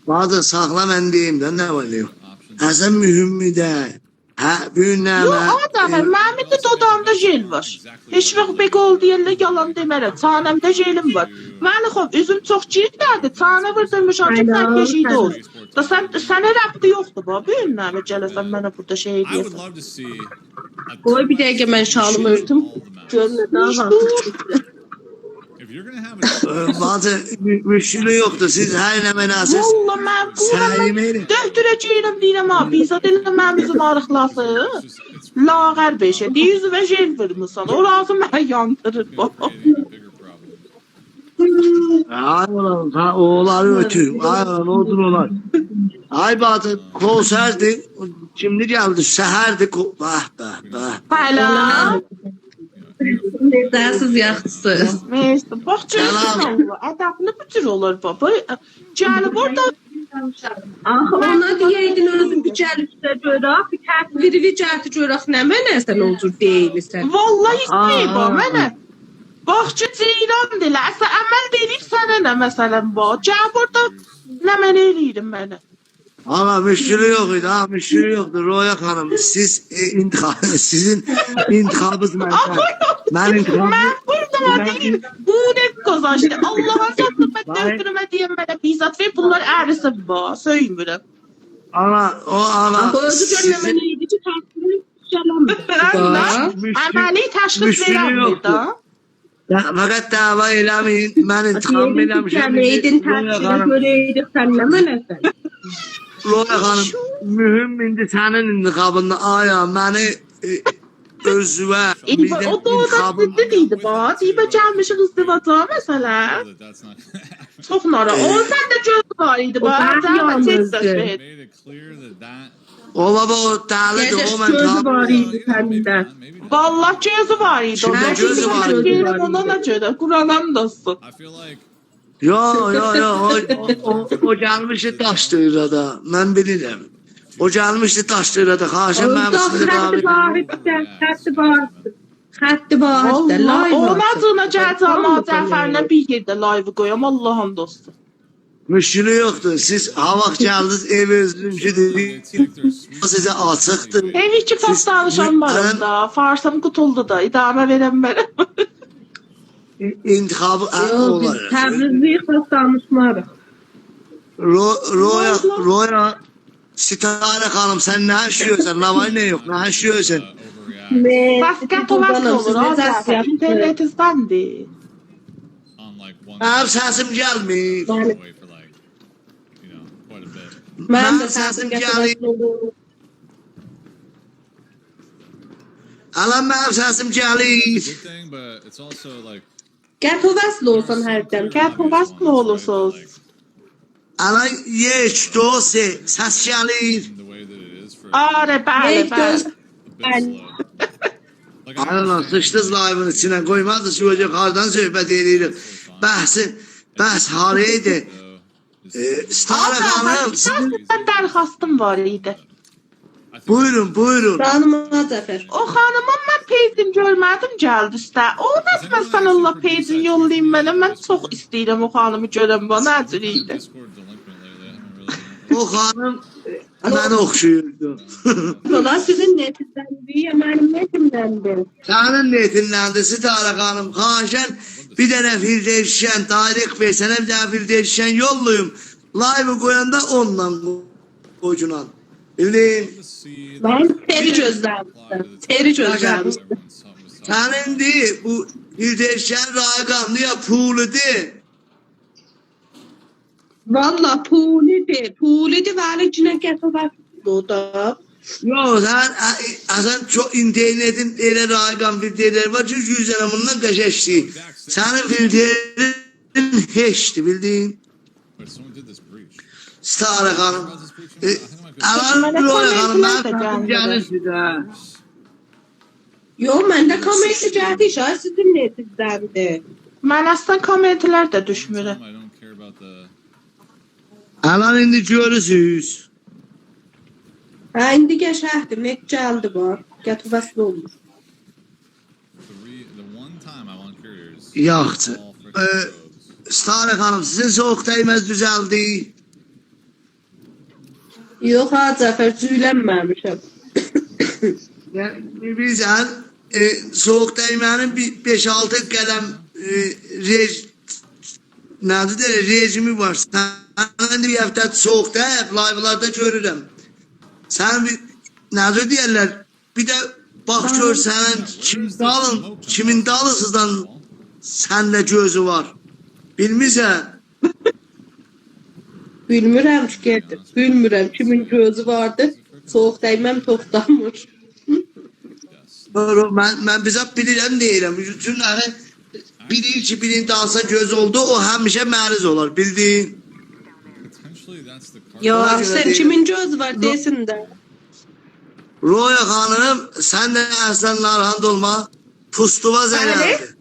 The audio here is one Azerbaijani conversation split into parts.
Bazı sakla mən deyim də nə var deyim. Əsən mühümmi də. Hə, Yo büyünləmə. Adəmə, mənim də dodamda jel var. Heç vaxt bek ol deyəndə yalan demərəm. Çanəmdə jelim var. Mənim xop üzüm çox cirtlədi. Çanə vurdurmuşam ki, sən keşiydi olsun. Da sənə rəbti yoxdur bu. Büyünləmə gələsən mənə burada şey edəsən. Koy bir dəqiqə mən şalımı örtüm. Görün nə daha var. Bazı müşkülü yoxdur. Siz hər nə mənasız. Valla mən Səlimeyle. döktürəcəyim deyirəm ha. Bizə deyirəm mən bizim arıqlası. Lağər beşə. Yüzü və jel vurmuşsan. O razı mənə yandırır bu. Ay ulan, oğulları ötür. Ay ulan, odun olar. Ay bazı konserdi. Şimdi geldi, səhərdi. Bah, bah, bah. Hala. Dərsiz yaxşısınız. Neyse, bax görürsən Allah. Ədəbli bütür olur baba. Gəlib orada Axı ona deyirdin özün bir gəlibsə görək, bir tədbiri cəhdi görək nə mənəsən olcur deyilsən. vallahi istəyib o mənə. Baxçı ceyran dilərsə əməl verib sənə nə məsələn bu. Gəlib orada nə mən eləyirəm mənə. Ama müşkülü yok idi, ha müşkülü yoktu. Roya Hanım, sizin intihabınız məndən. Mən intihabım. Mən burada deyim. Bu ne kazançtı. Allah'ın satın ben döktürüme diyeyim mənə bizzat ver. Bunlar ərisin bu. Söyümürəm. Ana, o ana. Axı özü görməmən idi ki, tədbiri yalanmır. Əməli təşxis verəmir da. Fakat dava eləməyin, mən intikam eləmişəm. Gələydin tədbiri görəydik sən nə mənəsən. Roya Hanım, mühüm indi sənin intihabında aya, məni özüvə, O da ciddi değildi bu. Deyibə gəlmişik izdivata məsələ. Çox nara. O səndə göz var idi bu. ola bu dəlidir, o mən Gözü var idi səndə. Vallahi gözü var idi. Kimdə gözü var idi? Ona görə Quranam dostum. Yo, o gəlmişdi Daşdırıda da, mən bilirəm. O gəlmişdi Daşdırıda, xaşəm mənim üstündə davet. Xətti var. Onun adına gəldi ama Cəfərlə bir yerdə live qoyam Allah'ın dostu. Müşkülü yoxdur, siz havaq gəldiniz, ev özününküdür. Sizə açıqdır. Ev iki pas danışan varım da. Farsım qutuldu da. İdamə verəm mənə. İntihabı olar. Təbrizliyi xoş danışmarıq. Roya, Sitare Hanım, sen ne yaşıyorsun? Ne var ne yok, ne yaşıyorsun? Basket ovası olur. Cəfər. İnternetinizdendir. Mənim səsim gəlmir. Mən də səsim gəlir. Alan mənim səsim gəlir. Gəl ovaslı olsan hərdən. Gəl ovası olursunuz. Alan yeç, dose, səs gəlir. Are, bəli, bəli. Aynen, sıçdınız live'ın içine koymazdı, şu hoca kardan söhbət edirik. Bəhs haraydı. Stara Hanım, Sizdən dərxastım var idi. buyurun. Tanıma Zəfər. O xanımın mən peyzini görmədim gəldi üstə. O nəsmə sən Allah peyzini yollayayım mənə. Mən çox istəyirəm o xanımı görəm bana nəcür idi. O hanım bana oxşuyurdu. Dolar sizin netindəndir ya mənim netimdəndir. Sənin netinləndi, Sitara Hanım, xaşən bir dənə firdevşən, tarix versənə bir dənə firdevşən yollayım. Live koyanda onunla kocunan. Bildin? Mən teri gözləmişdim. Teri gözləmişdim. Sənindir bu firdevşən rayqanlı ya puludur. Valla pulidir vəli cinə gətirək o da. Yo, sen çok internetin ele rayqan filtreleri var, çünkü yüzden bundan qəşəşdi. Sənin filtrerin heçdi, bildin? Stara Hanım. Alan Roya Hanım, ben gəlirsiz ha. Yo, məndə komedi gəldi, şahit sizin netindəndir. Mən əslən kommentlər də düşmürəm. Alan indi görürsünüz. Hə, indi qəşəhdir, net gəldi var. Gətir vəsl olur. Yaxşı. Stara Hanım, sizin soğuk değmez düzeldi. Yox ha Cəfər cüylənməmişəm. Bilirsən, soğuk değmenin bir 5-6 qədəm nədir də rejimi var. Sən bir həftə soğukda live'larda görürəm. Sən bir nədir deyirlər? Bir də bax gör sənin kimin dalısızdan səndə gözü var. Bilmirsən? Bilmirəm ki, gedir. Bilmirəm kimin gözü vardı. Soğuk dəyməm toxtamır. Mən bizə bilirəm deyirəm. Çünki bilir ki, birinin dalsa göz oldu, o həmişə məriz olar, bildiyin. Ya sen kimin gözü var desin de. Roya xanım, sən də əslan narahat olma. Pustuva zərərdir.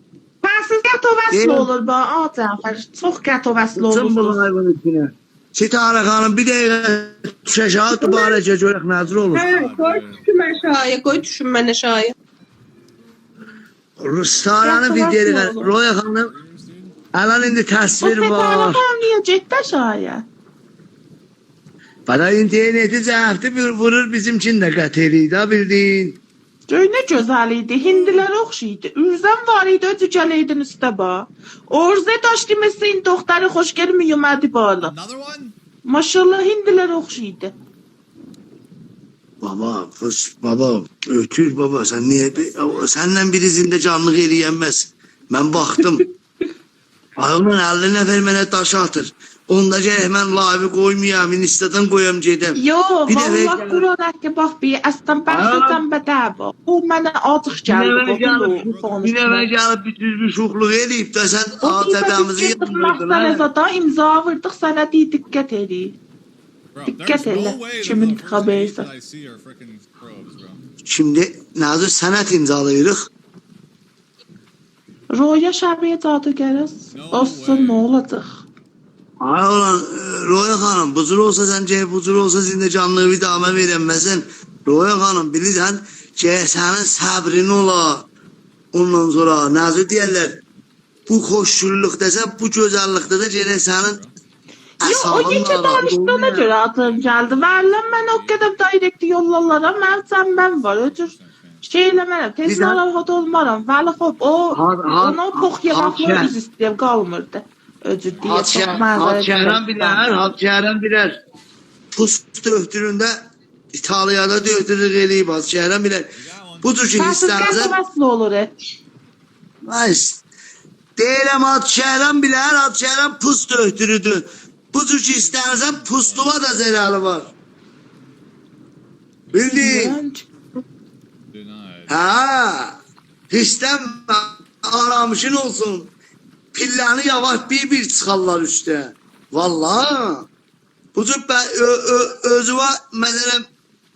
Pəsiz qətovəsli olur bu, Cəfər. Çox qətovəsli Bütün bu olur. layvın içine. Sitara xanım, bir dəqiqə düşəşağı dubara görək nəzir olur. Hə, qoy düşüm aşağıya, qoy düşüm mən aşağıya. Staranın bir dəqiqə. Roya xanım, əlan indi O təsvir Fetara var. xanım niyə getdi aşağıya? Bana interneti zəfti bir vurur bizimkin də qət eləydi, bildin. Göy nə gözəl idi, hindilərə oxşaydı. Ürzəm var idi, öcügələydin üstə bax. Orze daşdı mesin doktoru xoş gəlməyəmədi bala. Another one? Maşallah hindilərə oxşaydı. Baba, ötür baba, sen niye, senden birisinde canlıq eləyənməz. Mən baxdım. Ayağımın 50 nəfər mənə daş atır. Onda gələk mən live qoymayam, instadan qoyam gedəm. Yo, Bir də vallah ver- Qur'an ki bax bir əsdən bəxtdən bədəbə. O mənə acıq gəldi. Bir nəvə gəlib bir şuxluq eləyib də sən ATP-mizi yandırdın. Məqsələzada imza vurdıq, sənə deyə diqqət edin. Bro, Dikkat there's elle. no way Kimin that the first haberiyse. eight that I see are freaking probes, bro. Şimdi nazır sənət imzalayırıq. Roya şəbiyə cadugəriz. Olsun, nə olacaq? Ay olan Roya xanım, buzur olsa sən cəhə buzur olsa sizin canlığı bir damə verəməsən. Roya xanım, bilirsən, cəhə sənin səbrin ola. Ondan sonra nazır deyərlər, bu xoşçulluk desən, bu gözəllikdə də cəhə sənin Yo, o gecə danışdığına görə adım gəldi. Müəllim mən o qədər direkt yollarlara mənim mən var. Öcür şey eləmərəm, tez Bizə- narahat olmaram. Vəli xop, o onu pox yeməklə üz istəyəm, qalmırdı. Öcür deyə çox Halk şəhərən bilər, halk şəhərən bilər. Pust öhtüründə İtaliyada da öhtürlük eləyib, halk şəhərən bilər. Bu cür ki Pəsiz istənizə, qəsəbəsli olur. deyirəm halk şəhərən bilər, halk şəhərən pust öhtürüdür. Bu cür ki istənizən pustuva da zərəli var. Bildin? Denied. Ha, istənmə, aramışın olsun. Pillanı yavaş bir çıxarlar üstə. Vallahi. Bu cür özü var, məsələn,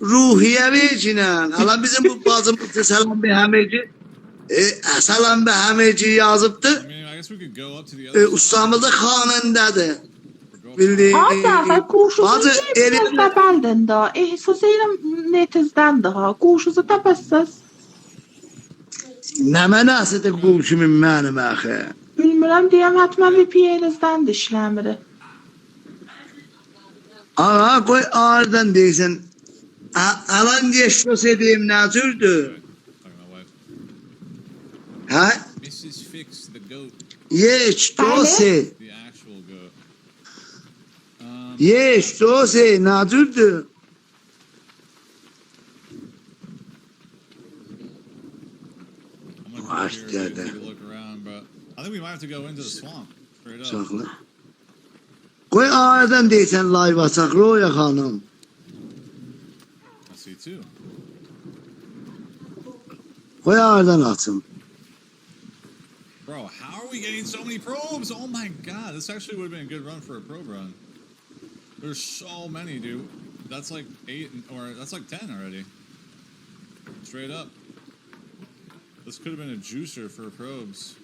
ruhiyə vercinən. Hala bizim bu bacımız Səlam Bey Həmeci, Səlam Bey Həmeci yazıbdı. I mean, I guess we could go up to the other side. Ustamız da xanəndədir. Or go Bildin? Ata, quşuzu Bacı, cebinizdə bəldin da. Ehsas edirəm netizdən daha. Quşuzu təbəssəs. Nə mənasədə qul kimi mənim əxi. Bilmirəm deyəm, hətmən VPN-inizdən də işləmir. Ağa, qoy ağırdan deysən. Alan geçmiş edeyim nəcürdür? talking about wife. Hə? Mrs. Fix the goat, Yeç, dosi. the actual goat. Yeç, dosi, nəcürdür? I'm gonna Gosh, go here and yeah, take a look around, but I think we might have to go into the swamp straight up. Saxla. Qoy ağırdan deysən live açaq, Roya xanım. I see two. Qoy ağırdan açım. Bro, how are we getting so many probes? Oh my god, this actually would have been a good run for a probe run. There's so many, dude. That's like 8, or that's like 10 already. Straight up. This could have been a juicer for probes.